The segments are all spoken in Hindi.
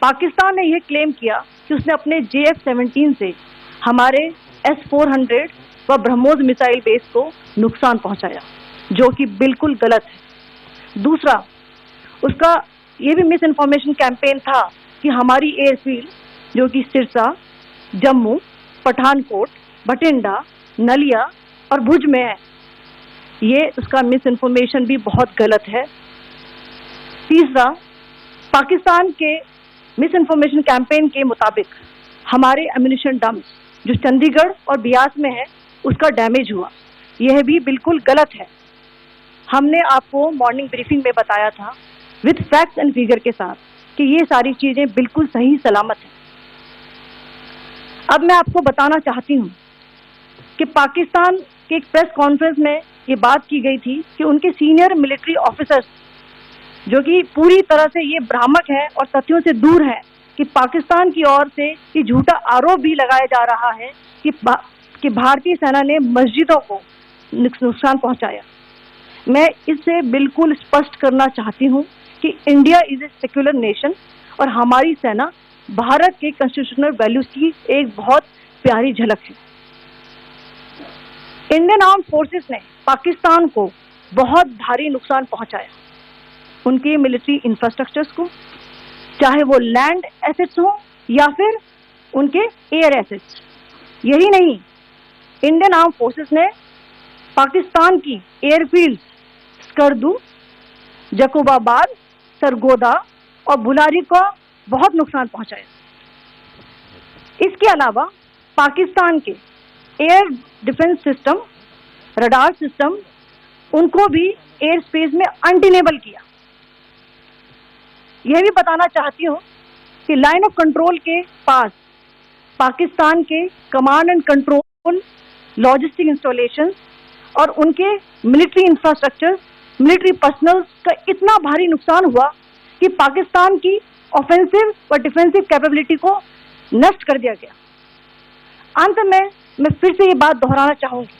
पाकिस्तान ने यह क्लेम किया कि उसने अपने JF-17 से हमारे S-400 व ब्रह्मोस मिसाइल बेस को नुकसान पहुंचाया, जो कि बिल्कुल गलत है। दूसरा, उसका यह भी मिस इन्फॉर्मेशन कैंपेन था कि हमारी एयरफील्ड जो कि सिरसा, जम्मू, पठानकोट, बठिंडा, नलिया और भुज में है, ये उसका मिस इन्फॉर्मेशन भी बहुत गलत है। तीसरा, पाकिस्तान के मिस इन्फॉर्मेशन कैंपेन के मुताबिक हमारे एम्यूनिशन डंप्स जो चंडीगढ़ और बियास में है उसका डैमेज हुआ, यह भी बिल्कुल गलत है। हमने आपको मॉर्निंग ब्रीफिंग में बताया था विद फैक्ट्स एंड फिगर के साथ कि ये सारी चीजें बिल्कुल सही सलामत हैं। अब मैं आपको बताना चाहती हूँ कि पाकिस्तान के एक प्रेस कॉन्फ्रेंस में ये बात की गई थी कि उनके सीनियर मिलिट्री ऑफिसर्स जो कि पूरी तरह से ये भ्रामक है और तथ्यों से दूर है कि पाकिस्तान की ओर से ये झूठा आरोप भी लगाया जा रहा है कि भारतीय सेना ने मस्जिदों को नुकसान पहुंचाया। मैं इससे बिल्कुल स्पष्ट करना चाहती हूं कि India is a secular nation और हमारी सेना भारत के कॉन्स्टिट्यूशनल वैल्यूज की एक बहुत प्यारी झलक है। इंडियन आर्म्ड फोर्सेस ने पाकिस्तान को बहुत भारी नुकसान पहुंचाया, उनके मिलिट्री इंफ्रास्ट्रक्चर्स को, चाहे वो लैंड एसेट्स हो या फिर उनके एयर एसेट्स। यही नहीं, इंडियन आर्म फोर्सेस ने पाकिस्तान की एयरफील्ड स्कर्दू, जकोबाबाद, सरगोदा और बुलारी को बहुत नुकसान पहुंचाया। इसके अलावा पाकिस्तान के air defence system, radar system, उनको भी एयर स्पेस में अनडिनेबल किया। यह भी बताना चाहती हूँ कि लाइन ऑफ कंट्रोल के पास पाकिस्तान के command and control, logistic installation और उनके मिलिट्री इंफ्रास्ट्रक्चर, मिलिट्री पर्सनल का इतना भारी नुकसान हुआ कि पाकिस्तान की ऑफेंसिव व डिफेंसिव कैपेबिलिटी को नष्ट कर दिया गया। अंत में मैं फिर से ये बात दोहराना चाहूंगी,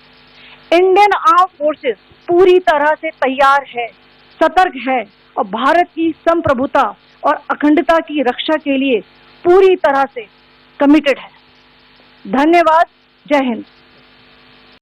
इंडियन आर्म फोर्सेस पूरी तरह से तैयार है, सतर्क है और भारत की संप्रभुता और अखंडता की रक्षा के लिए पूरी तरह से कमिटेड है। धन्यवाद। जय हिंद।